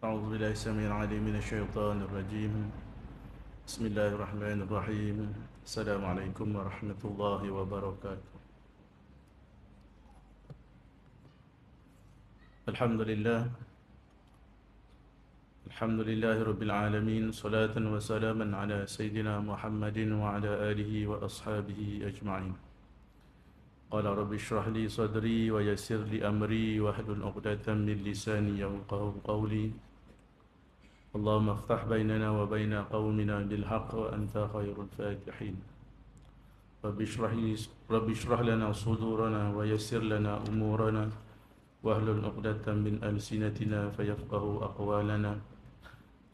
أعوذ بالله السميع العليم من الشيطان الرجيم. بسم الله الرحمن الرحيم. السلام عليكم ورحمة الله وبركاته. الحمد لله الحمد لله رب العالمين، صلاة وسلاما على سيدنا محمد وعلى آله وأصحابه أجمعين. قال رب اشرح لي صدري ويسر لي أمري واحلل عقدة من لساني يفقهوا قولي. اللهم افتح بيننا وبين قومنا بالحق وأنت خير الفاتحين. رب اشرح لنا صدورنا ويسر لنا أمورنا واحلل عقدة من ألسنتنا فيفقهوا أقوالنا.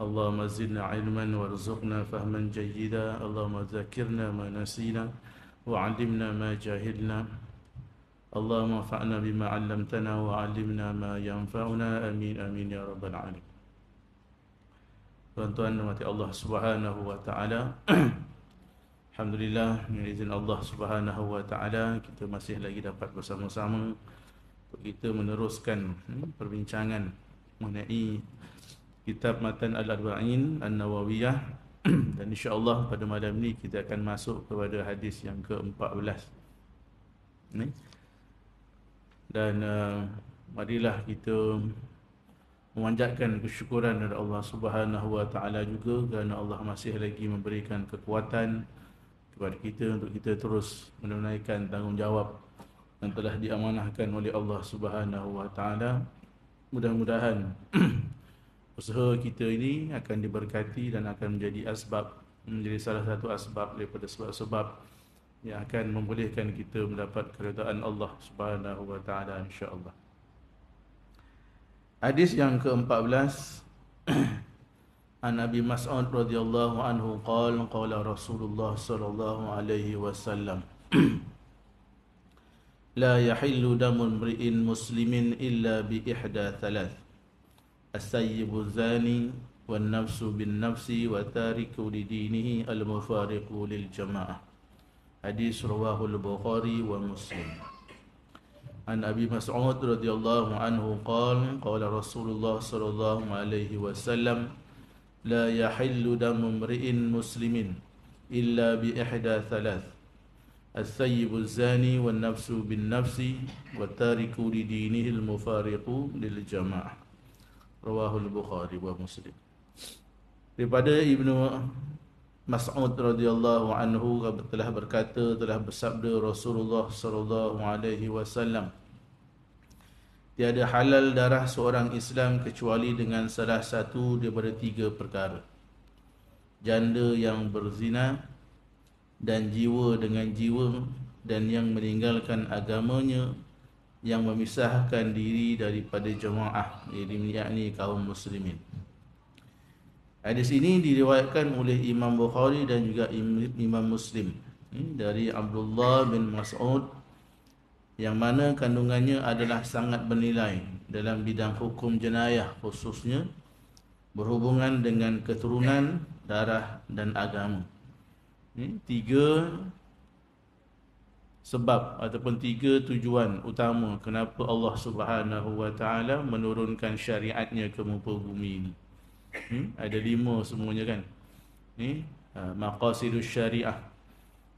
اللهم زدنا علما وارزقنا فهما جيدا. اللهم ذكرنا ما نسينا وعلمنا ما جاهلنا. اللهم انفعنا بما علمتنا وعلمنا ما ينفعنا. آمين آمين يا رب العالمين. Tuan-tuan dan mati Allah Subhanahu wa taala. Alhamdulillah, dengan izin Allah Subhanahu wa taala kita masih lagi dapat bersama-sama untuk kita meneruskan perbincangan mengenai kitab Matan Al-Arba'in An-Nawawiyah. Dan insya-Allah pada malam ni kita akan masuk kepada hadis yang ke-14. Dan marilah kita memanjatkan kesyukuran kepada Allah Subhanahu wa taala juga kerana Allah masih lagi memberikan kekuatan kepada kita untuk kita terus menunaikan tanggungjawab yang telah diamanahkan oleh Allah Subhanahu wa taala. Mudah-mudahan usaha kita ini akan diberkati dan akan menjadi salah satu asbab daripada sebab-sebab yang akan membolehkan kita mendapat keridaan Allah Subhanahu wa taala insya-Allah. Hadis yang ke-14 An Abi Mas'ud radhiyallahu anhu qala Rasulullah sallallahu alaihi wasallam la yahillu damu imri'in muslimin illa bi ihda thalath as-sayyibu zani wan nafsu bin nafsi wa tariku li dinihi al-mufariqu lil jamaah. Hadis rawahu al-Bukhari wa Muslim. An Abi Mas'ud radhiyallahu anhu qala Rasulullah sallallahu alaihi wasallam la yahillu damu imri'in muslimin illa bi ihda thalath as-sayyibu az-zani wan nafsu bin nafsi wa tariku li dinihi al-mufariqu lil jamaah. Rawahu al-Bukhari wa Muslim. Daripada Ibnu Mas'ud radhiyallahu anhu telah bersabda Rasulullah sallallahu alaihi wasallam, tiada halal darah seorang Islam kecuali dengan salah satu daripada tiga perkara: janda yang berzina, dan jiwa dengan jiwa, dan yang meninggalkan agamanya, yang memisahkan diri daripada jemaah, yakni kaum muslimin. Hadis ini diriwayatkan oleh Imam Bukhari dan juga Imam Muslim dari Abdullah bin Mas'ud, yang mana kandungannya adalah sangat bernilai dalam bidang hukum jenayah, khususnya berhubungan dengan keturunan, darah dan agama. Tiga sebab ataupun tiga tujuan utama kenapa Allah Subhanahu wa taala menurunkan syariatnya ke muka bumi ini. Ada lima semuanya kan. Maqasidus syariah,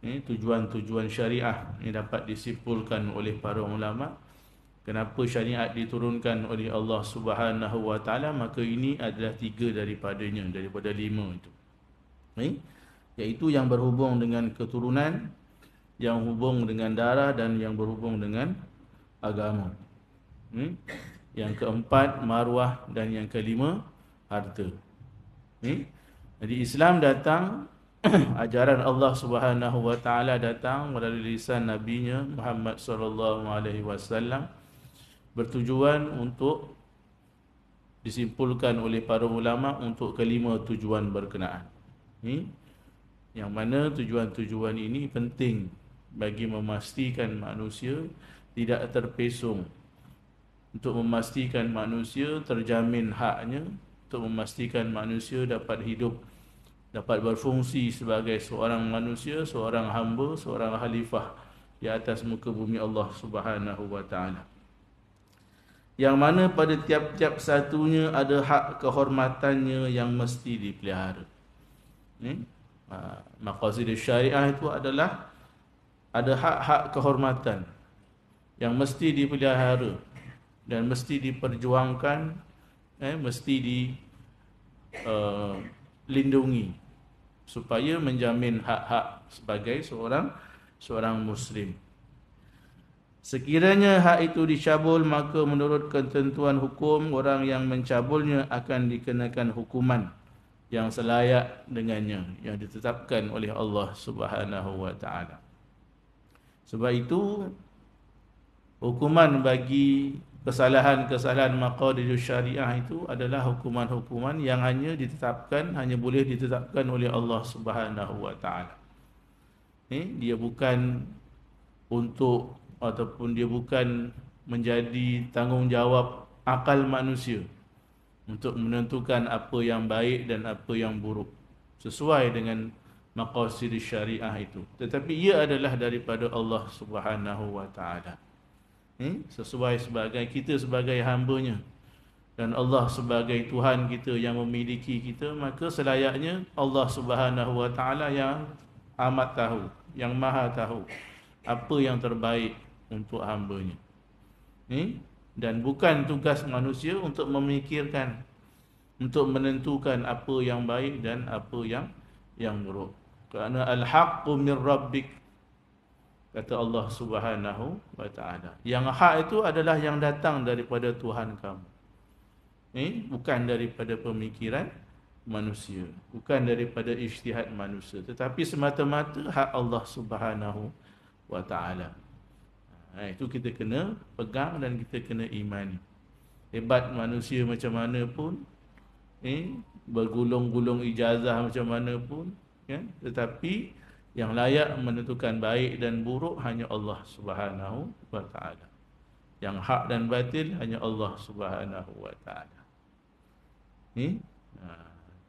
tujuan-tujuan syariah yang dapat disimpulkan oleh para ulama. Kenapa syariat diturunkan oleh Allah Subhanahu wa taala? Maka ini adalah tiga daripadanya, daripada lima itu. Iaitu yang berhubung dengan keturunan, yang hubung dengan darah, dan yang berhubung dengan agama. Yang keempat maruah, dan yang kelima harta. Jadi Islam datang ajaran Allah Subhanahu wa taala datang melalui lisan nabinya Muhammad sallallahu alaihi wasallam, bertujuan untuk disimpulkan oleh para ulama untuk kelima tujuan berkenaan. Yang mana tujuan-tujuan ini penting bagi memastikan manusia tidak terpesong, untuk memastikan manusia terjamin haknya, untuk memastikan manusia dapat hidup, dapat berfungsi sebagai seorang manusia, seorang hamba, seorang khalifah di atas muka bumi Allah Subhanahu wa taala. yang mana pada tiap-tiap satunya ada hak kehormatannya yang mesti dipelihara. Maqasid syariah itu adalah ada hak-hak kehormatan yang mesti dipelihara dan mesti diperjuangkan, mesti dilindungi supaya menjamin hak-hak sebagai seorang muslim. Sekiranya hak itu dicabul, maka menurut ketentuan hukum, orang yang mencabulnya akan dikenakan hukuman yang selayak dengannya, yang ditetapkan oleh Allah Subhanahu wa taala. Sebab itu hukuman bagi kesalahan-kesalahan maqasidus syariah itu adalah hukuman-hukuman yang hanya boleh ditetapkan oleh Allah Subhanahu wa taala. Dia bukan untuk ataupun dia bukan menjadi tanggungjawab akal manusia untuk menentukan apa yang baik dan apa yang buruk sesuai dengan maqasid syariah itu, tetapi ia adalah daripada Allah Subhanahu wa taala. Sesuai sebagai kita sebagai hamba-Nya dan Allah sebagai Tuhan kita yang memiliki kita, maka selayaknya Allah Subhanahu wa taala yang amat tahu, yang maha tahu apa yang terbaik untuk hamba-Nya. Dan bukan tugas manusia untuk memikirkan, untuk menentukan apa yang baik dan apa yang buruk. Kerana al-haqqu min rabbik, kata Allah Subhanahu wa taala. Yang hak itu adalah yang datang daripada Tuhan kamu. Bukan daripada pemikiran manusia, bukan daripada ijtihad manusia, tetapi semata-mata hak Allah Subhanahu wa taala. Itu kita kena pegang dan kita kena imani. Hebat manusia macam mana pun, bergulung-gulung ijazah macam mana pun, tetapi yang layak menentukan baik dan buruk hanya Allah Subhanahu wa taala. Yang hak dan batil hanya Allah Subhanahu wa taala.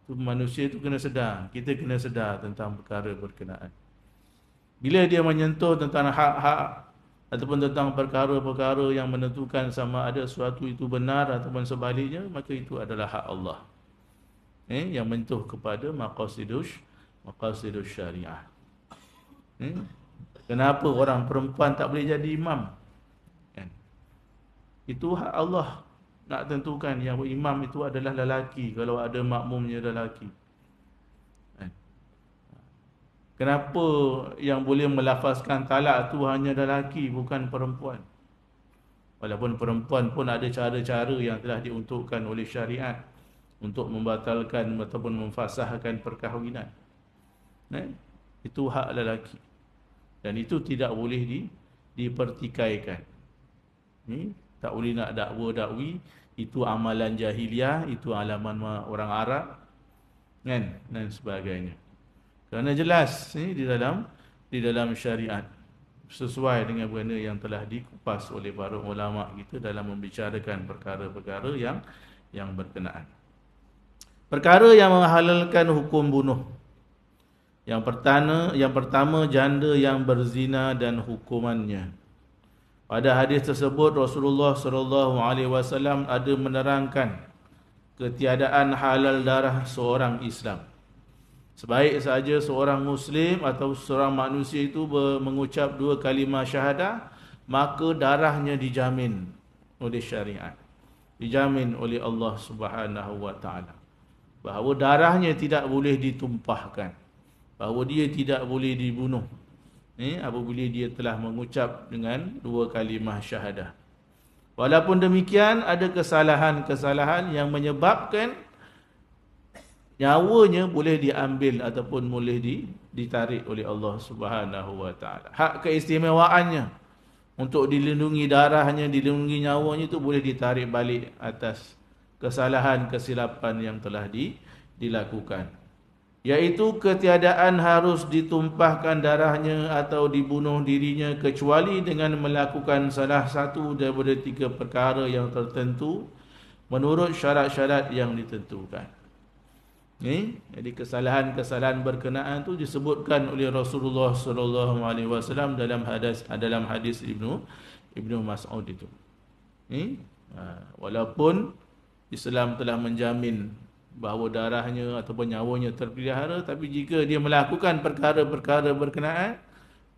Tu manusia tu kena sedar, kita kena sedar tentang perkara berkenaan. Bila dia menyentuh tentang hak-hak ataupun tentang perkara-perkara yang menentukan sama ada sesuatu itu benar ataupun sebaliknya, maka itu adalah hak Allah, yang menyentuh kepada maqasidus syariah. Kenapa orang perempuan tak boleh jadi imam? Itu hak Allah nak tentukan yang imam itu adalah lelaki kalau ada makmumnya lelaki. Kenapa yang boleh melafazkan talak tu hanya lelaki bukan perempuan? Walaupun perempuan pun ada cara-cara yang telah diuntukkan oleh syariat untuk membatalkan ataupun memfasahkan perkahwinan. Itu hak lelaki. Dan itu tidak boleh dipertikaikan. Tak boleh nak dakwa-dakwi, itu amalan jahiliah, itu alaman orang Arab, dan sebagainya. Kerana jelas di dalam syariat sesuai dengan benda yang telah dikupas oleh para ulama kita dalam membicarakan perkara-perkara yang berkenaan. Perkara yang menghalalkan hukum bunuh. Yang pertama janda yang berzina dan hukumannya. Pada hadis tersebut Rasulullah SAW ada menerangkan ketiadaan halal darah seorang Islam. Sebaik saja seorang Muslim atau seorang manusia itu mengucap dua kalimah syahadah, maka darahnya dijamin oleh syariat, dijamin oleh Allah Subhanahu wa taala, bahawa darahnya tidak boleh ditumpahkan, bahawa dia tidak boleh dibunuh apabila dia telah mengucap dengan dua kalimah syahadah. Walaupun demikian, ada kesalahan-kesalahan yang menyebabkan nyawanya boleh diambil ataupun boleh ditarik oleh Allah Subhanahu wa taala. Hak keistimewaannya untuk dilindungi darahnya, dilindungi nyawanya itu boleh ditarik balik atas kesalahan kesilapan yang telah dilakukan. Iaitu ketiadaan harus ditumpahkan darahnya atau dibunuh dirinya kecuali dengan melakukan salah satu daripada tiga perkara yang tertentu menurut syarat-syarat yang ditentukan. Jadi kesalahan-kesalahan berkenaan itu disebutkan oleh Rasulullah SAW dalam hadis Ibnu Mas'ud itu. Walaupun Islam telah menjamin bahawa darahnya ataupun nyawanya terpelihara, tapi jika dia melakukan perkara-perkara berkenaan,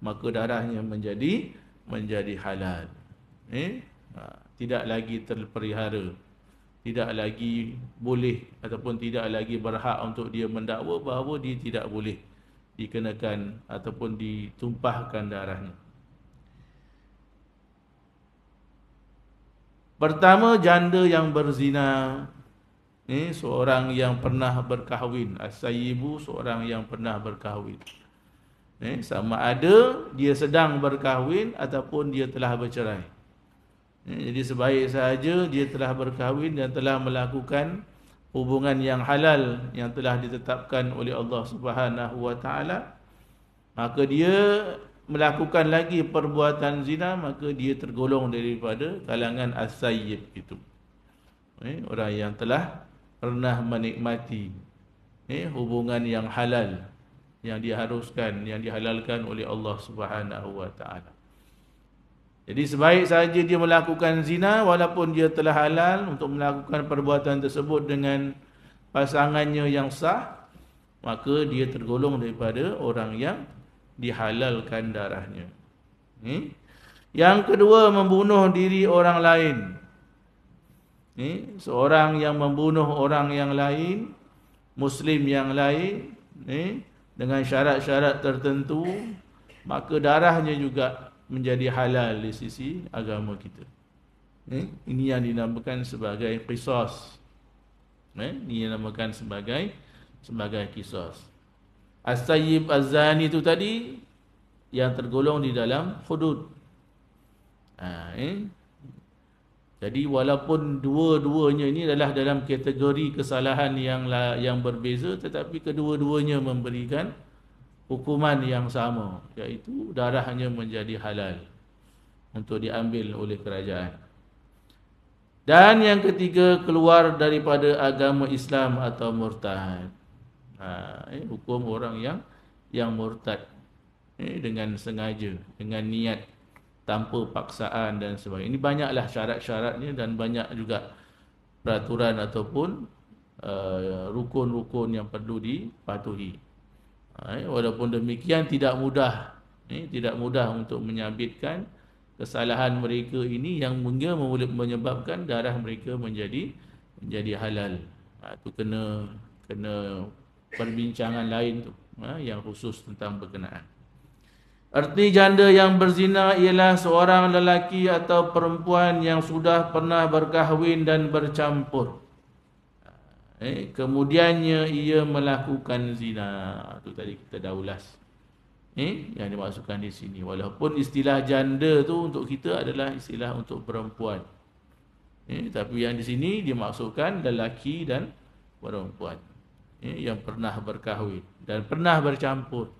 maka darahnya menjadi halal. Tidak lagi terpelihara, tidak lagi boleh ataupun tidak lagi berhak untuk dia mendakwa bahawa dia tidak boleh dikenakan ataupun ditumpahkan darahnya. Pertama, janda yang berzina, seorang yang pernah berkahwin. As-sayyibu, seorang yang pernah berkahwin. Sama ada dia sedang berkahwin ataupun dia telah bercerai. Jadi sebaik sahaja dia telah berkahwin dan telah melakukan hubungan yang halal yang telah ditetapkan oleh Allah Subhanahu wa taala, maka dia melakukan lagi perbuatan zina, maka dia tergolong daripada kalangan as-sayyib itu. Orang yang telah pernah menikmati hubungan yang halal, yang diharuskan, yang dihalalkan oleh Allah Subhanahu wa taala. Jadi sebaik saja dia melakukan zina walaupun dia telah halal untuk melakukan perbuatan tersebut dengan pasangannya yang sah, maka dia tergolong daripada orang yang dihalalkan darahnya. Yang kedua, membunuh diri orang lain. Seorang yang membunuh orang yang lain, Muslim yang lain, dengan syarat-syarat tertentu, maka darahnya juga menjadi halal di sisi agama kita. Ini yang dinamakan sebagai qisas. Ini yang dinamakan sebagai qisas. As-sayyib az-zani itu tadi yang tergolong di dalam hudud. Jadi walaupun dua-duanya ini adalah dalam kategori kesalahan yang berbeza, tetapi kedua-duanya memberikan hukuman yang sama, iaitu darahnya menjadi halal untuk diambil oleh kerajaan. Dan yang ketiga, keluar daripada agama Islam atau murtad. Hukum orang yang murtad dengan sengaja, dengan niat, tanpa paksaan dan sebagainya. Ini banyaklah syarat-syaratnya dan banyak juga peraturan ataupun rukun-rukun yang perlu dipatuhi. Walaupun demikian tidak mudah untuk menyabitkan kesalahan mereka ini yang mungkin menyebabkan darah mereka menjadi halal. Itu kena perbincangan lain tu, yang khusus tentang berkenaan. Arti janda yang berzina ialah seorang lelaki atau perempuan yang sudah pernah berkahwin dan bercampur. Kemudiannya ia melakukan zina. Itu tadi kita dah ulas. Yang dimaksudkan di sini. Walaupun istilah janda tu untuk kita adalah istilah untuk perempuan. Tapi yang di sini dimaksudkan lelaki dan perempuan yang pernah berkahwin dan pernah bercampur.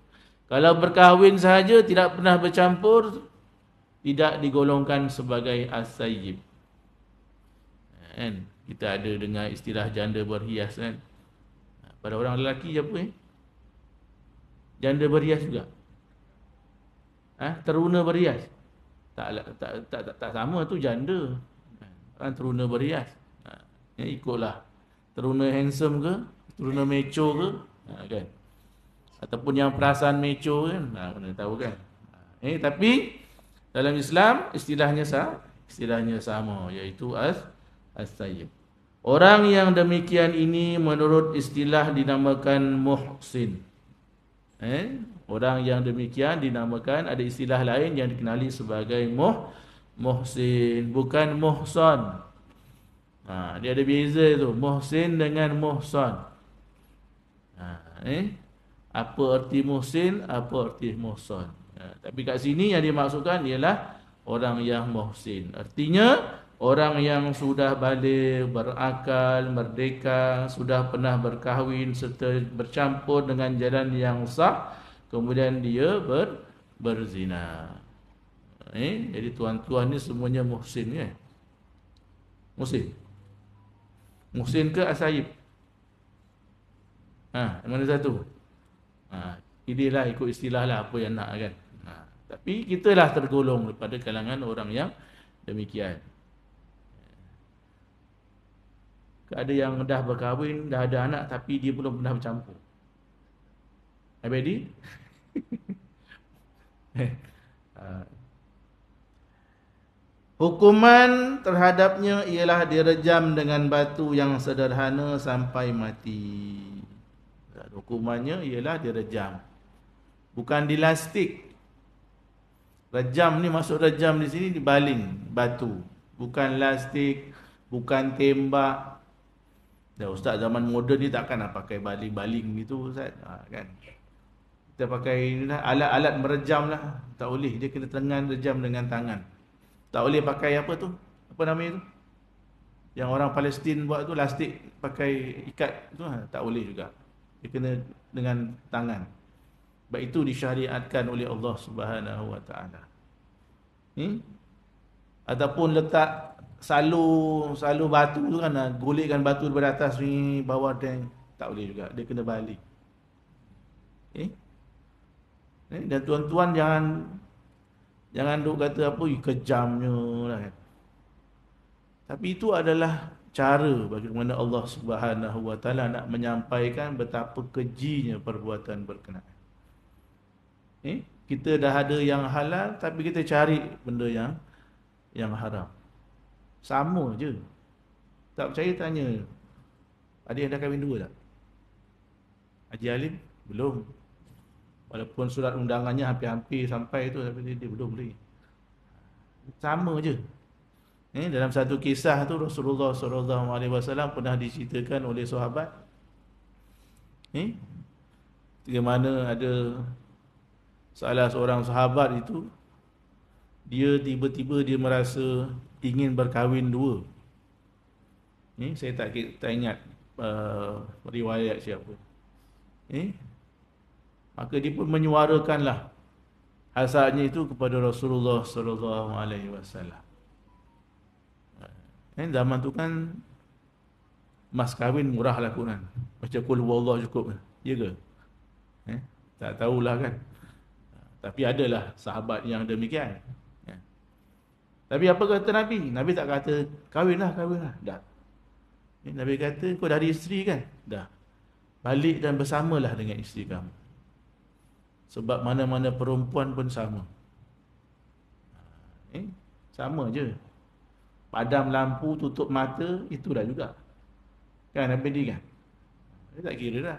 Kalau berkahwin sahaja tidak pernah bercampur, tidak digolongkan sebagai as-sayyib. Kita ada dengar istilah janda berhias kan. Pada orang lelaki apa janda berhias juga. Teruna berhias. Tak sama tu janda. Kan teruna berhias. Ikutlah. Teruna handsome ke, teruna mecho ke, kan. Ataupun yang perasaan mecho kan, kena tahu kan. Tapi dalam Islam istilahnya sama, iaitu as-sayyib. Orang yang demikian ini menurut istilah dinamakan muhsin. Orang yang demikian dinamakan, ada istilah lain yang dikenali sebagai muhsin, bukan muhsan. Dia ada beza tu, muhsin dengan muhsan. Apa arti muhsin, apa arti muhsan. Tapi kat sini yang dimaksudkan ialah orang yang muhsin. Artinya orang yang sudah baligh, berakal, merdeka, sudah pernah berkahwin serta bercampur dengan jalan yang sah, kemudian dia berzina. Jadi tuan-tuan ni semuanya muhsin kan? Muhsin. Muhsin ke as-sayyib? Mana satu? Inilah ikut istilah lah apa yang nak kan. Tapi kita lah tergolong daripada kalangan orang yang demikian. Ada yang dah berkahwin, dah ada anak tapi dia belum pernah bercampur. Abadi? Hukuman terhadapnya ialah direjam dengan batu yang sederhana sampai mati. Hukumannya ialah direjam. Bukan dilastik. Rejam ni maksud rejam di sini dibaling batu. Bukan lastik, bukan tembak. Dah ustaz zaman moden ni takkan nak pakai baling-baling gitu ustaz. Kan. Kita pakai alat-alat merejam lah. Tak boleh, dia kena tengan rejam dengan tangan. Tak boleh pakai apa tu? Apa namanya tu? Yang orang Palestin buat tu lastik pakai ikat tu tak boleh juga. Dia kena dengan tangan. Sebab itu disyariatkan oleh Allah Subhanahu Wa Taala. Ataupun letak salu batu tu kan, golekkan batu daripada atas ni bawah tank, tak boleh juga, dia kena balik. Dan tuan-tuan jangan duk kata apa kejamnya lah kan. Tapi itu adalah cara bagaimana Allah Subhanahu Wa Taala nak menyampaikan betapa kejinya perbuatan berkenaan. Kita dah ada yang halal tapi kita cari benda yang haram. Sama je. Tak percaya tanya. Ada yang dah kahwin dua tak? Haji Alim? Belum. Walaupun surat undangannya hampir-hampir sampai tu tapi dia belum lagi. Sama je. Dalam satu kisah tu Rasulullah SAW pernah diceritakan oleh sahabat. Bagaimana ada salah seorang sahabat itu, dia tiba-tiba dia merasa ingin berkahwin dua. Saya tak ingat riwayat siapa. Maka dia pun menyuarakanlah hasratnya itu kepada Rasulullah SAW. Zaman tu kan mas kahwin murah lah Quran. Macam qul huwallahu cukup. Ya ke? Tak tahulah kan. Tapi adalah sahabat yang demikian. Tapi apa kata Nabi? Nabi tak kata kahwinlah. Dah. Nabi kata kau dah ada isteri kan? Dah. Balik dan bersamalah dengan isteri kamu. Sebab mana-mana perempuan pun sama. Sama je. Padam lampu, tutup mata, itu dah juga. Kan Nabi dia kan? Dia tak kira dah.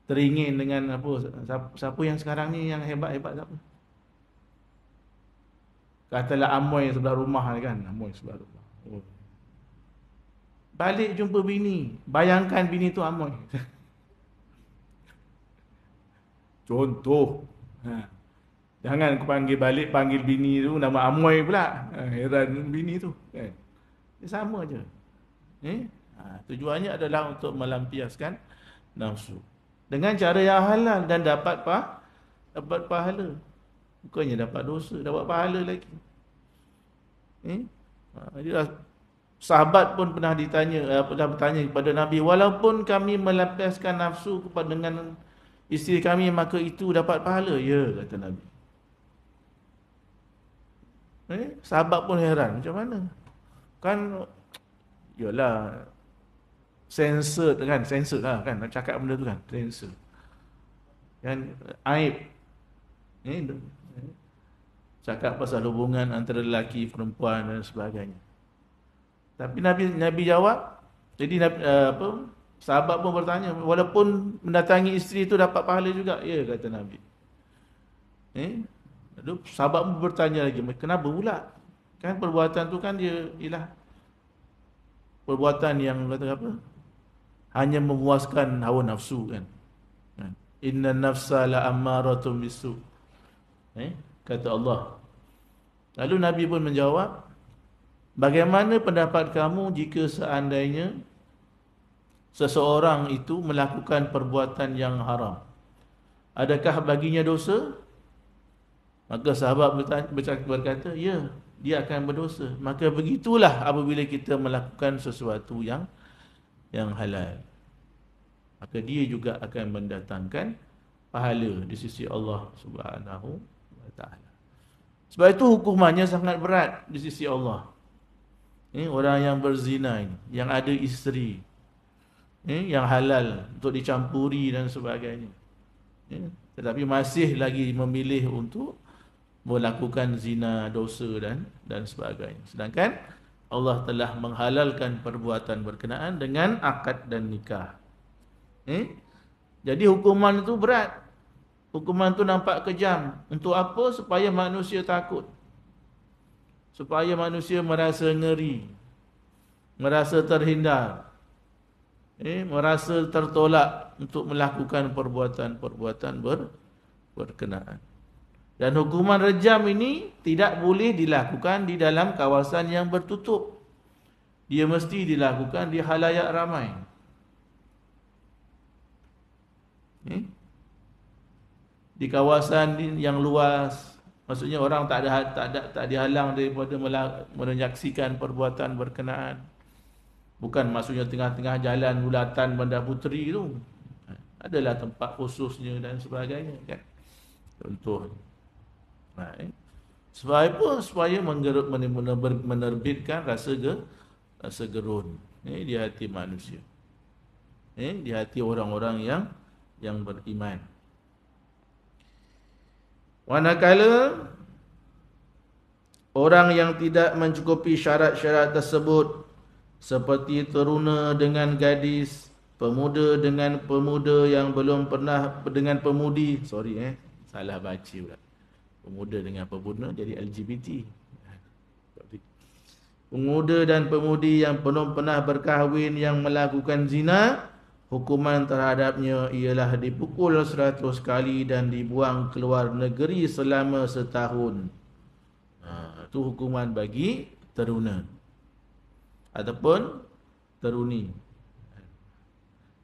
Teringin dengan apa? Siapa yang sekarang ni yang hebat-hebat siapa? Katalah Amoy sebelah rumah kan, Amoy sebelah rumah. Balik jumpa bini, bayangkan bini tu Amoy. Contoh. Jangan aku panggil bini tu nama Amoy pula. Heran bini tu kan. Dia sama je. Tujuannya adalah untuk melampiaskan nafsu dengan cara yang halal dan dapat pahala. Bukannya dapat dosa, dapat pahala lagi. Sahabat pun pernah bertanya kepada Nabi, walaupun kami melampiaskan nafsu dengan isteri kami, maka itu dapat pahala. Ya, kata Nabi. Sahabat pun heran, macam mana? Kan, yalah, censored lah kan, nak cakap benda tu kan, censored. Kan, aib. Cakap pasal hubungan antara lelaki, perempuan dan sebagainya. Tapi Nabi jawab, jadi sahabat pun bertanya, walaupun mendatangi isteri itu dapat pahala juga? Ya, kata Nabi. Lalu sahabat pun bertanya lagi, kenapa pula? Kan perbuatan tu kan dia ialah perbuatan yang kata apa? Hanya memuaskan hawa nafsu kan. Inna nafsa la ammaratun bisu. Kata Allah. Lalu Nabi pun menjawab, bagaimana pendapat kamu jika seandainya seseorang itu melakukan perbuatan yang haram? Adakah baginya dosa? Maka sahabat berkata, ya, dia akan berdosa. Maka begitulah apabila kita melakukan sesuatu yang halal. Maka dia juga akan mendatangkan pahala di sisi Allah Subhanahu Wa Taala. Sebab itu hukumannya sangat berat di sisi Allah. Orang yang berzina ini, yang ada isteri, yang halal untuk dicampuri dan sebagainya. Tetapi masih lagi memilih untuk melakukan zina, dosa dan sebagainya. Sedangkan Allah telah menghalalkan perbuatan berkenaan dengan akad dan nikah. Jadi hukuman itu berat. Hukuman itu nampak kejam. Untuk apa? Supaya manusia takut. Supaya manusia merasa ngeri, merasa terhindar, merasa tertolak untuk melakukan perbuatan-perbuatan berkenaan. Dan hukuman rejam ini tidak boleh dilakukan di dalam kawasan yang bertutup. Dia mesti dilakukan di khalayak ramai. Di kawasan yang luas, maksudnya orang tak dihalang daripada menyaksikan perbuatan berkenaan. Bukan maksudnya tengah-tengah jalan bulatan Bandar Puteri tu. Adalah tempat khususnya dan sebagainya, kan. Contoh. Supaya apa? Supaya menerbitkan rasa gerun di hati manusia, di hati orang-orang yang beriman. Manakala orang yang tidak mencukupi syarat-syarat tersebut, seperti teruna dengan gadis, pemuda dengan pemuda yang belum pernah, dengan pemudi, salah baca pula. Pemuda dengan pemuda jadi LGBT. Pemuda dan pemudi yang belum pernah berkahwin yang melakukan zina, hukuman terhadapnya ialah dipukul 100 kali dan dibuang keluar negeri selama setahun. Itu hukuman bagi teruna ataupun teruni.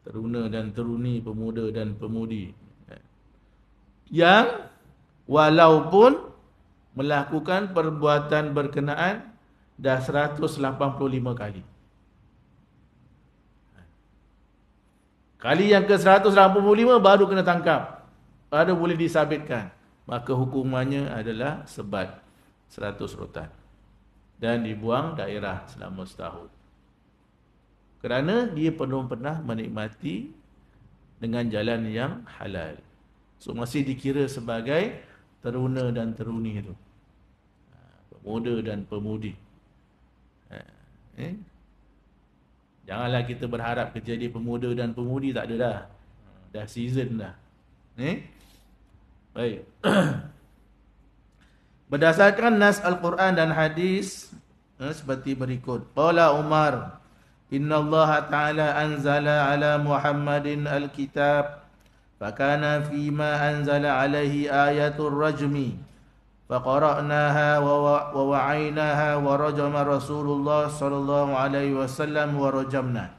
Teruna dan teruni, pemuda dan pemudi yang walaupun melakukan perbuatan berkenaan dah 185 kali. Kali yang ke-185 baru kena tangkap, baru boleh disabitkan. Maka hukumannya adalah sebat 100 rotan dan dibuang daerah selama setahun. Kerana dia belum pernah menikmati dengan jalan yang halal. So masih dikira sebagai teruna dan teruni itu, pemuda dan pemudi. Janganlah kita berharap kerja jadi pemuda dan pemudi, tak ada dah season dah. Baik. Berdasarkan nas Al-Quran dan hadis seperti berikut. Qala Umar, Inna Allah Ta'ala anzala ala Muhammadin al-kitab, fakana fima anzala alaihi ayatul rajmi, faqara'naha wa wa'aynaha wa rajama Rasulullah sallallahu alaihi wasallam wa rajamna.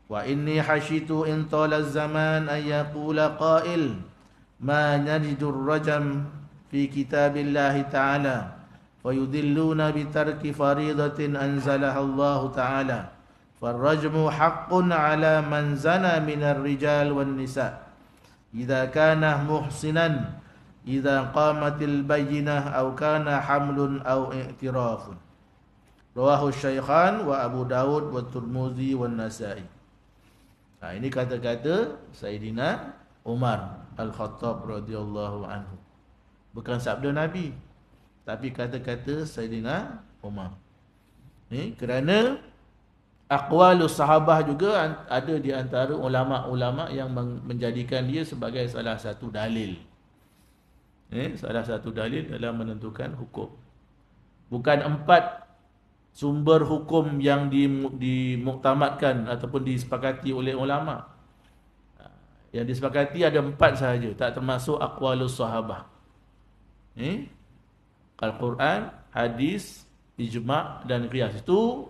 Wa inni hashitu in tala zaman an yaqula qail ma najidur rajam fi kitabillahi ta'ala fayudilluna bitarki faridatin anzalaha Allah ta'ala. Farrajmu haqqun ala man zana minar rijal wan nisa' idza kana muhsinan, idza qamatil bayyinah aw kana hamlun aw i'tirafun. Rawahu Syaikhan wa Abu Dawud wa Tirmizi wa Nasa'i. Ini kata-kata Sayyidina Umar Al-Khattab radhiyallahu anhu. Bukan sabda Nabi, tapi kata-kata Sayyidina Umar. Kerana aqwalus sahabah juga ada di antara ulama-ulama yang menjadikan dia sebagai salah satu dalil. Salah satu dalil dalam menentukan hukum. Bukan 4 sumber hukum yang dimuktamadkan ataupun disepakati oleh ulama. Yang disepakati ada 4 sahaja, tak termasuk aqwalus sahabah. Al-Quran, hadis, ijma' dan qiyas. Itu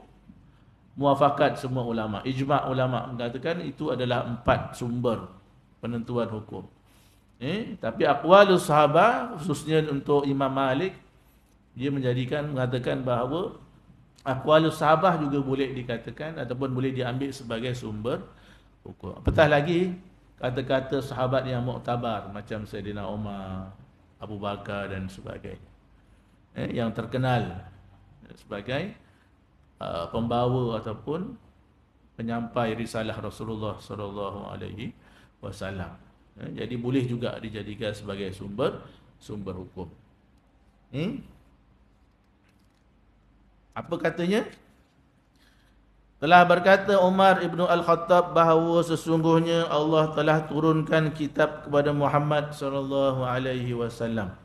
muafakat semua ulama. Ijma' ulama mengatakan itu adalah 4 sumber penentuan hukum. Tapi aqwalus sahabah, khususnya untuk Imam Malik, dia mengatakan bahawa aqwalus sahabah juga boleh dikatakan ataupun boleh diambil sebagai sumber hukum. Apatah lagi kata-kata sahabat yang muktabar macam Sayyidina Umar, Abu Bakar dan sebagainya, yang terkenal sebagai pembawa ataupun penyampai risalah Rasulullah sallallahu alaihi wasallam. Jadi boleh juga dijadikan sebagai sumber hukum. Apa katanya? Telah berkata Umar ibnu Al-Khattab bahawa sesungguhnya Allah telah turunkan kitab kepada Muhammad sallallahu alaihi wasallam.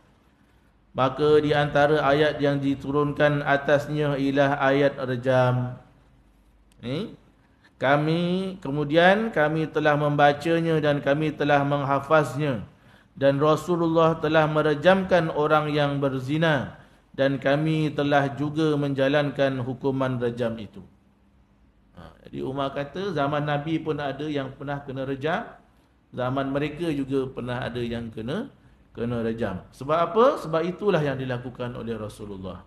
Maka di antara ayat yang diturunkan atasnya ialah ayat rejam. Kemudian kami telah membacanya dan kami telah menghafaznya, dan Rasulullah telah merejamkan orang yang berzina, dan kami telah juga menjalankan hukuman rejam itu. Jadi Umar kata zaman Nabi pun ada yang pernah kena rejam, zaman mereka juga pernah ada yang kena rejam. Sebab apa? Sebab itulah yang dilakukan oleh Rasulullah.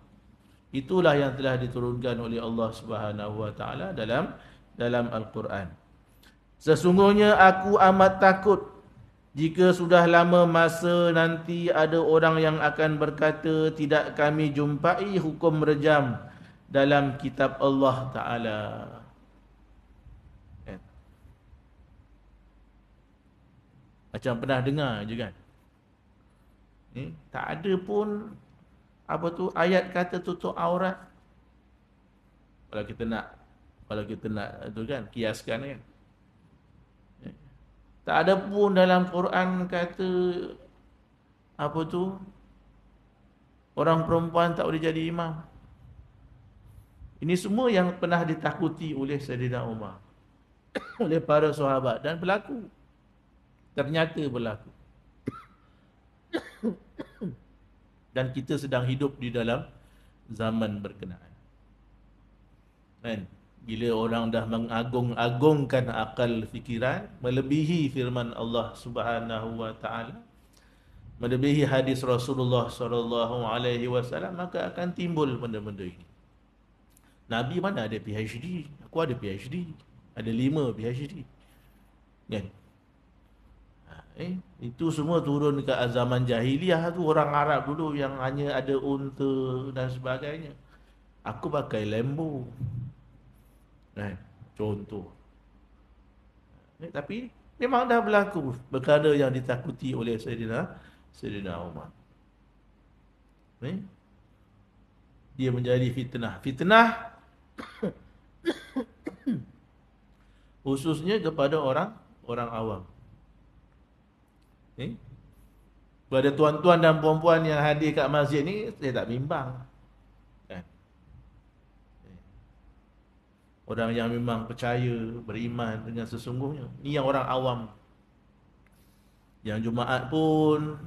Itulah yang telah diturunkan oleh Allah Subhanahu wa taala dalam Al-Quran. Sesungguhnya aku amat takut jika sudah lama masa nanti ada orang yang akan berkata tidak kami jumpai hukum rejam dalam kitab Allah Ta'ala. Macam pernah dengar je kan? Tak ada pun ayat kata tutup aurat. Kalau kita nak tu kan kiaskan kan. Tak ada pun dalam Quran kata orang perempuan tak boleh jadi imam. Ini semua yang pernah ditakuti oleh Sayyidina Umar, oleh para sahabat, dan berlaku. Ternyata berlaku. Dan kita sedang hidup di dalam zaman berkenaan. Kan? Bila orang dah mengagung-agungkan akal fikiran, melebihi firman Allah Subhanahu wa taala, melebihi hadis Rasulullah sallallahu alaihi wasallam, maka akan timbul benda-benda ini. Nabi mana ada PhD? Aku ada PhD. Ada 5 PhD. Kan? Itu semua turun dekat zaman jahiliah tu, orang Arab dulu yang hanya ada unta dan sebagainya. Aku pakai Lambo. Contoh. Tapi memang dah berlaku perkara yang ditakuti oleh Sayyidina Umar. Dia menjadi fitnah. Fitnah khususnya kepada orang awam. Pada tuan-tuan dan puan-puan yang hadir kat masjid ni, saya tak bimbang. Kan? Orang yang memang percaya, beriman dengan sesungguhnya. Ni yang orang awam. Yang Jumaat pun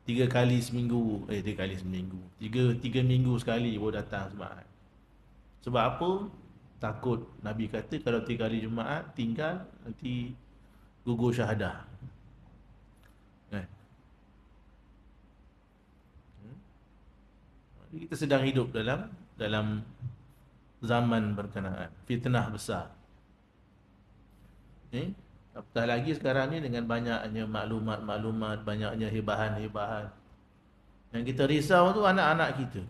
3 kali seminggu. 3 kali seminggu. 3 minggu sekali baru datang Jumaat. Sebab apa? Takut. Nabi kata kalau 3 kali Jumaat tinggal, nanti gugur syahadah. Kita sedang hidup dalam zaman berkenaan. Fitnah besar. Apatah lagi sekarang ni dengan banyaknya maklumat, banyaknya hibahan. Yang kita risau tu anak-anak kita.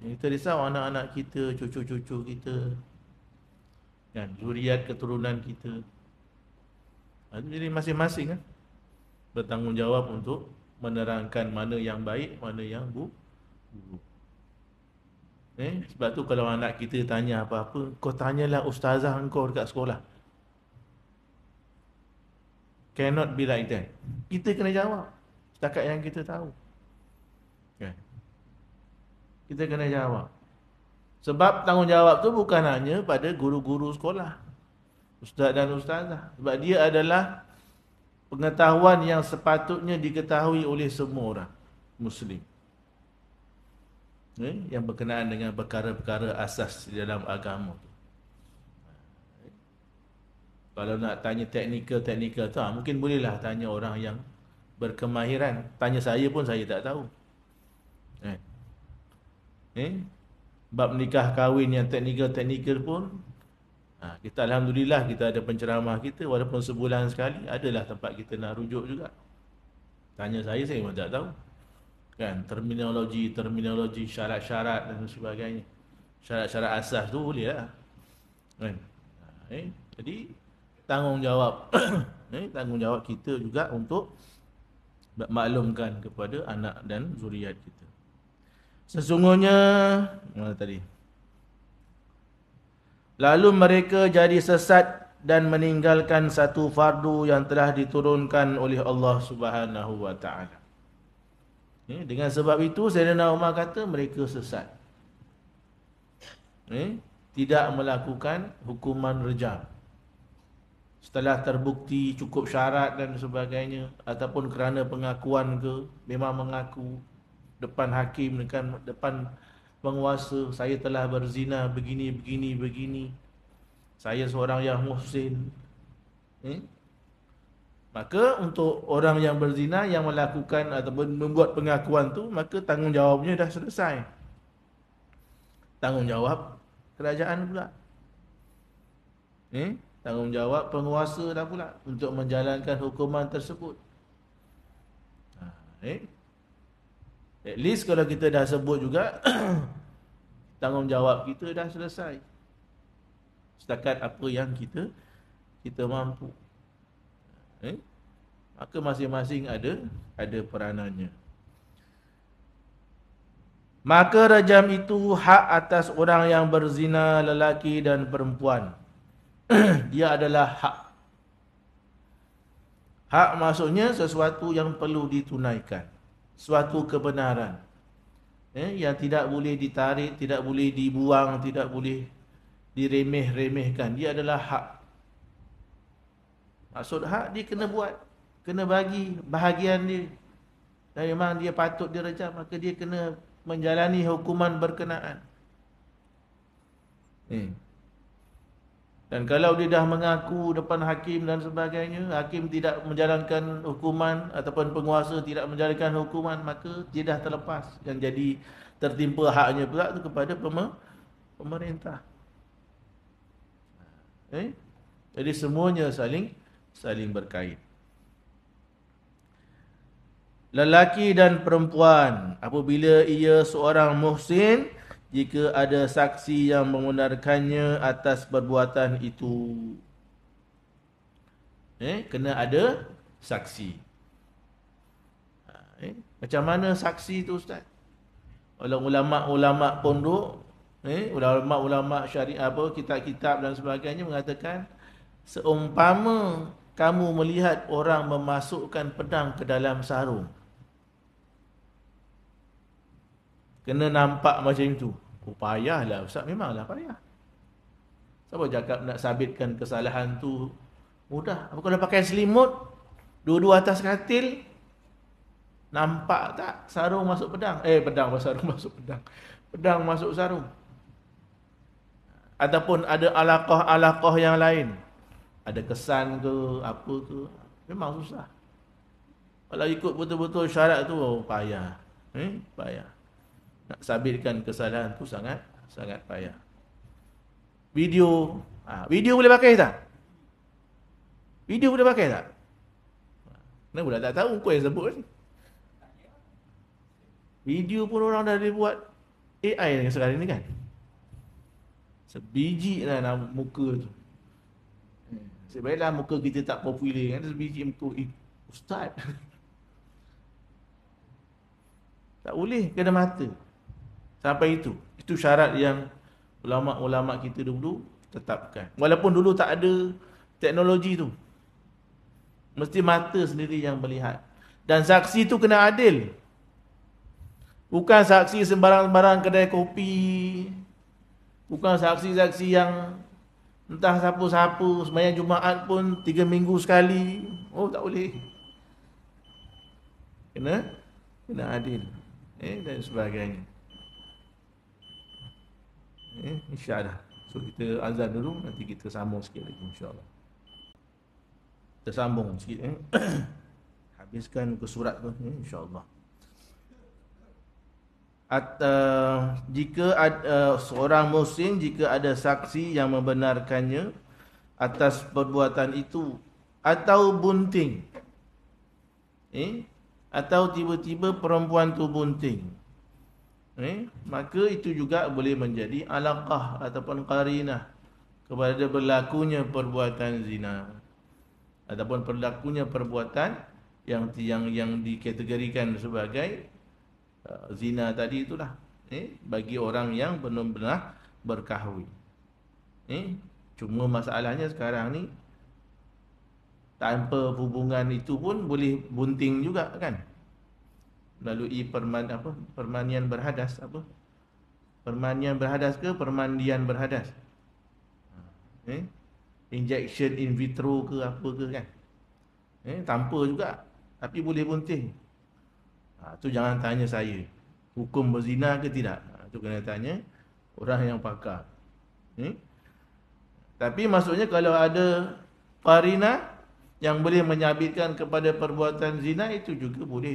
Yang kita risau anak-anak kita, cucu-cucu kita. Kan, zuriat keturunan kita. Jadi masing-masing kan bertanggungjawab untuk menerangkan mana yang baik, mana yang buruk. Sebab tu kalau anak kita tanya apa-apa, kau tanyalah ustazah engkau dekat sekolah. Cannot be like that. Kita kena jawab setakat yang kita tahu. Kita kena jawab. Sebab tanggungjawab tu bukan hanya pada guru-guru sekolah, ustaz dan ustazah. Sebab dia adalah pengetahuan yang sepatutnya diketahui oleh semua orang Muslim, yang berkenaan dengan perkara-perkara asas di dalam agama. Kalau nak tanya teknikal tu, mungkin bolehlah tanya orang yang berkemahiran. Tanya saya pun saya tak tahu. Bab nikah kahwin yang teknikal pun, kita Alhamdulillah kita ada penceramah kita, walaupun sebulan sekali, adalah tempat kita nak rujuk juga. Tanya saya memang tak tahu. Kan, terminologi, syarat-syarat dan sebagainya. Syarat-syarat asas tu boleh lah. Kan? Jadi tanggungjawab tanggungjawab kita juga untuk maklumkan kepada anak dan zuriat kita. Sesungguhnya mana tadi? Lalu mereka jadi sesat dan meninggalkan satu fardu yang telah diturunkan oleh Allah Subhanahu wa taala. Dengan sebab itu Sayyidina Umar kata mereka sesat. Tidak melakukan hukuman rejam setelah terbukti cukup syarat dan sebagainya, ataupun kerana pengakuan ke, memang mengaku depan hakim, depan penguasa, saya telah berzina begini, saya seorang yang muhsin. Maka untuk orang yang berzina yang melakukan ataupun membuat pengakuan tu, maka tanggungjawabnya dah selesai. Tanggungjawab kerajaan pula. Tanggungjawab penguasa dah pula untuk menjalankan hukuman tersebut. At least kalau kita dah sebut juga tanggungjawab kita dah selesai. Setakat apa yang kita mampu. Maka masing-masing ada peranannya. Maka rajam itu hak atas orang yang berzina, lelaki dan perempuan. Dia adalah hak. Hak maksudnya sesuatu yang perlu ditunaikan, suatu kebenaran, yang tidak boleh ditarik, tidak boleh dibuang, tidak boleh diremeh-remehkan. Dia adalah hak. Maksud hak, dia kena buat, kena bagi bahagian dia. Dan memang dia patut direjam, maka dia kena menjalani hukuman berkenaan. Dan kalau dia dah mengaku depan hakim dan sebagainya, hakim tidak menjalankan hukuman ataupun penguasa tidak menjalankan hukuman, maka dia dah terlepas. Yang jadi tertimpa haknya pula tu kepada pemerintah. Jadi semuanya saling berkait. Lelaki dan perempuan apabila ia seorang muhsin, jika ada saksi yang membenarkannya atas perbuatan itu. Kena ada saksi. Macam mana saksi itu, Ustaz? Ulama-ulama pondok, ulama-ulama syariah, kitab-kitab dan sebagainya mengatakan, seumpama kamu melihat orang memasukkan pedang ke dalam sarung, kena nampak macam itu. Payahlah Ustaz, memanglah payah. Siapa cakap nak sabitkan kesalahan tu mudah? Apa kalau pakai selimut, dua-dua atas katil, nampak tak sarung masuk pedang? Sarung masuk pedang. Pedang masuk sarung. Ataupun ada alaqah-alaqah yang lain, ada kesan ke, apa ke, memang susah. Kalau ikut betul-betul syarat tu, payah. Payah. Nak sabitkan kesalahan tu sangat payah. Video boleh pakai tak? Video boleh pakai tak? Kenapa pula tak tahu, kau yang sebut ni. Video pun orang dah buat AI yang sekarang ni kan. Sebiji lah nama muka tu. Sebaiklah muka kita tak popular kan, sebiji muka ustaz. Tak boleh, kena mata. Sampai itu syarat yang ulama-ulama kita dulu tetapkan. Walaupun dulu tak ada teknologi tu, mesti mata sendiri yang melihat. Dan saksi tu kena adil. Bukan saksi sembarang-sembarang kedai kopi, bukan saksi-saksi yang entah siapa-siapa, sembahyang Jumaat pun 3 minggu sekali. Tak boleh. Kena adil. Dan sebagainya. InsyaAllah. So kita azan dulu, nanti kita sambung sikit lagi insyaAllah. Kita sambung sikit. Habiskan muka surat tu insyaAllah. Jika seorang muslim, jika ada saksi yang membenarkannya atas perbuatan itu, atau bunting, atau tiba-tiba perempuan tu bunting, maka itu juga boleh menjadi alaqah ataupun qarinah kepada berlakunya perbuatan zina ataupun berlakunya perbuatan yang dikategorikan sebagai zina tadi itulah, bagi orang yang benar-benar berkahwin. Cuma masalahnya sekarang ni tanpa hubungan itu pun boleh bunting juga kan, melalui permanian berhadas, permanian berhadas ke permandian berhadas, injection in vitro ke apa ke kan, tanpa juga tapi boleh bunting. Tu jangan tanya saya hukum berzina ke tidak, tu kena tanya orang yang pakar. Tapi maksudnya kalau ada qarinah yang boleh menyabitkan kepada perbuatan zina, itu juga boleh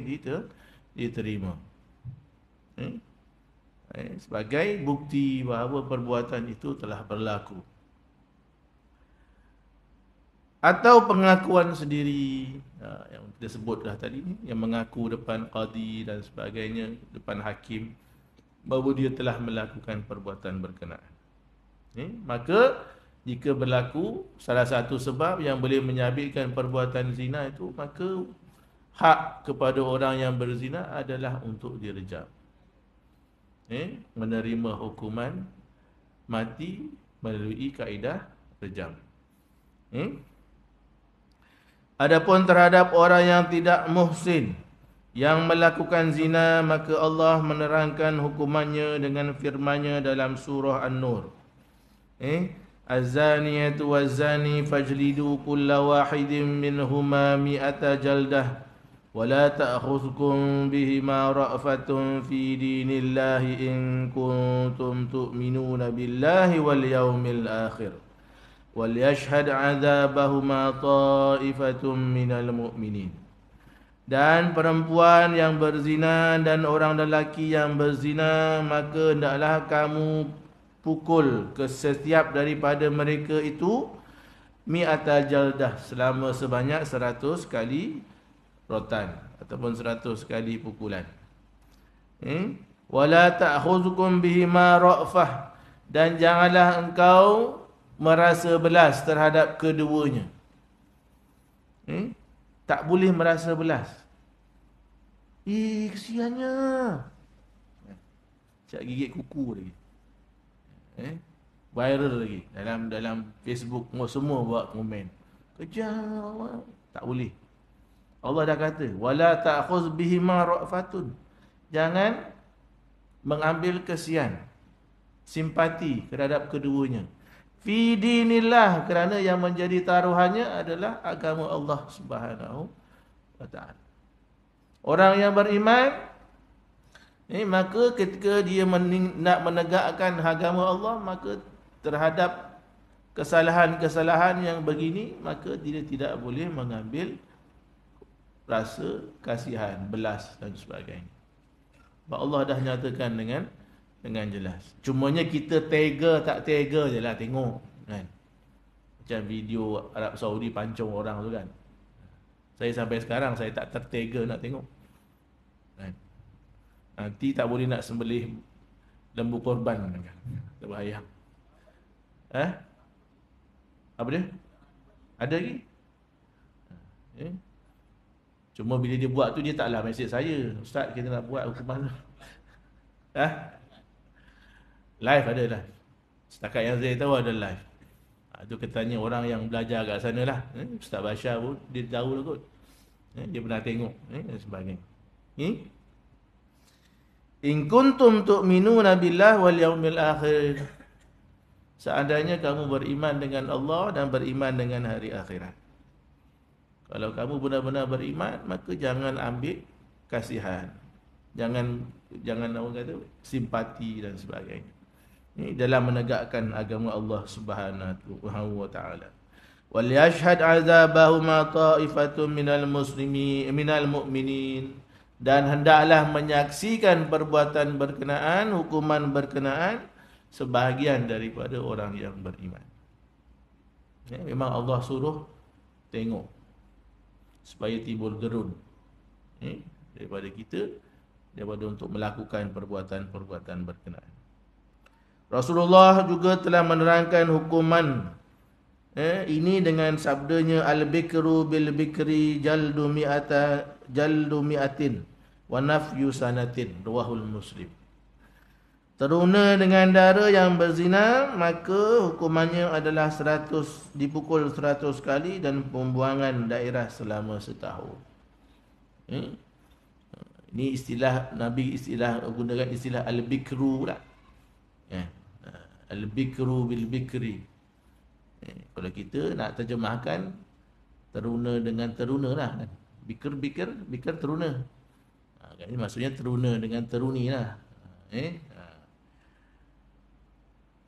diterima sebagai bukti bahawa perbuatan itu telah berlaku. Atau pengakuan sendiri, yang kita sebutlah tadi ni, yang mengaku depan qadi dan sebagainya, depan hakim, bahawa dia telah melakukan perbuatan berkenaan. Maka jika berlaku salah satu sebab yang boleh menyabitkan perbuatan zina itu, maka hak kepada orang yang berzina adalah untuk direjam, menerima hukuman mati melalui kaedah rejam. Adapun terhadap orang yang tidak muhsin yang melakukan zina, maka Allah menerangkan hukumannya dengan firman-Nya dalam surah An-Nur. Az-zaniyatu waz-zani fajlidu kulla wahidin minhuma mi'ata jaldah wa la ta'khudhukum bihima ra'fatun fi dinillahi in kuntum tu'minuna billahi wal yawmil akhir wal yashhad 'adzabahuma ta'ifatun minal mu'minin. Dan perempuan yang berzina dan orang lelaki yang berzina, maka hendaklah kamu pukul ke setiap daripada mereka itu mi'ata jaldah, selama sebanyak 100 kali rotan ataupun 100 kali pukulan. Wala ta'khuzukum bihima ra'fah, dan janganlah engkau merasa belas terhadap keduanya. Tak boleh merasa belas. Kesiannya, cak gigit kuku lagi. Viral lagi dalam Facebook, semua buat komen. Kejam, tak boleh. Allah dah kata, wala ta'khuz bihima ra'fatun, jangan mengambil kesian, simpati terhadap keduanya. Fi dinillah, kerana yang menjadi taruhannya adalah agama Allah Subhanahu wa ta'ala. Orang yang beriman, maka ketika dia nak menegakkan agama Allah, maka terhadap kesalahan-kesalahan yang begini, maka dia tidak boleh mengambil rasa kasihan, belas dan sebagainya. Sebab Allah dah nyatakan dengan jelas. Cumanya kita tega tak tega je lah tengok kan. Macam video Arab Saudi pancung orang tu kan. Saya sampai sekarang saya tak tertega nak tengok kan. Nanti tak boleh nak sembelih lembu korban kan. Terbayang. Apa dia? Ada lagi? Cuma bila dia buat tu, dia taklah mesej saya, Ustaz kita nak buat hukuman. Live ada live. Setakat yang saya tahu ada live. Itu ketanya orang yang belajar kat sana lah. Ustaz Bashar pun dia tahu lah kot. Dia pernah tengok dan sebagainya. In kuntum tu'minuna billah wal yawmil akhir. Seandainya kamu beriman dengan Allah dan beriman dengan hari akhirat. Kalau kamu benar-benar beriman, maka jangan ambil kasihan. Jangan orang kata simpati dan sebagainya. Ini dalam menegakkan agama Allah Subhanahu wa ta'ala. Wal yashhad 'adzabahuma ta'ifatun minal mu'minin, dan hendaklah menyaksikan perbuatan berkenaan, hukuman berkenaan, sebahagian daripada orang yang beriman. Memang Allah suruh tengok supaya timbul gerun daripada kita daripada untuk melakukan perbuatan-perbuatan berkenaan. Rasulullah juga telah menerangkan hukuman ini dengan sabdanya al-bikru bil bikri jaldu mi'atin wa nafyu sanatin, rawahul Muslim. Teruna dengan dara yang berzina, maka hukumannya adalah 100, dipukul 100 kali dan pembuangan daerah selama setahun. Ini istilah Nabi, gunakan istilah al-bikru lah. Al-bikru bil bikri. Kalau kita nak terjemahkan, teruna dengan teruna lah kan. Bikir teruna. Ini maksudnya teruna dengan teruni lah.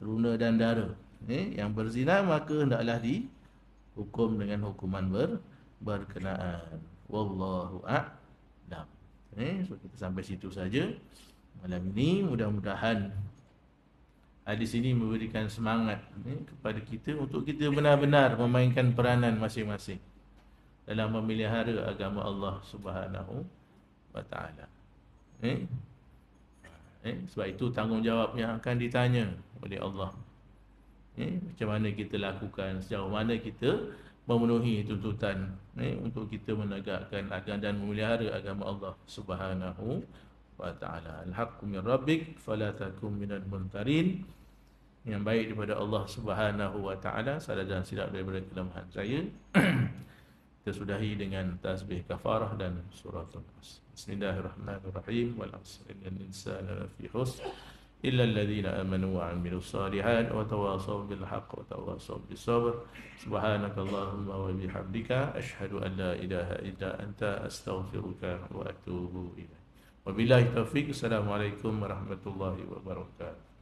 Teruna dan dara. Yang berzina maka hendaklah dihukum dengan hukuman berkenaan. Wallahu a'lam. So kita sampai situ saja malam ini. Mudah-mudahan hadis ini memberikan semangat kepada kita untuk kita benar-benar memainkan peranan masing-masing dalam memelihara agama Allah Subhanahu wa taala. Sebab itu tanggungjawab yang akan ditanya oleh Allah. Macam mana kita lakukan, sejauh mana kita memenuhi tuntutan untuk kita menegakkan agama dan memelihara agama Allah Subhanahu wa taala. Al-haqqu min rabbik fala takum minal mumtarin. Yang baik daripada Allah Subhanahu wa taala, salah dan silap daripada kelemahan saya. Kita sudahi dengan tasbih kafarah dan surah An-Nas. Bismillahirrahmanirrahim. Wal 'asri innal insana lafi khusr illa alladhina amanu wa 'amilus shalihat wa tawassaw bil haqq wa tawassaw bis sabr. Subhanakallahumma wa bihamdika asyhadu an la ilaha illa anta astaghfiruka wa atubu ilaik. Wabillahi taufiq. Assalamualaikum warahmatullahi wabarakatuh.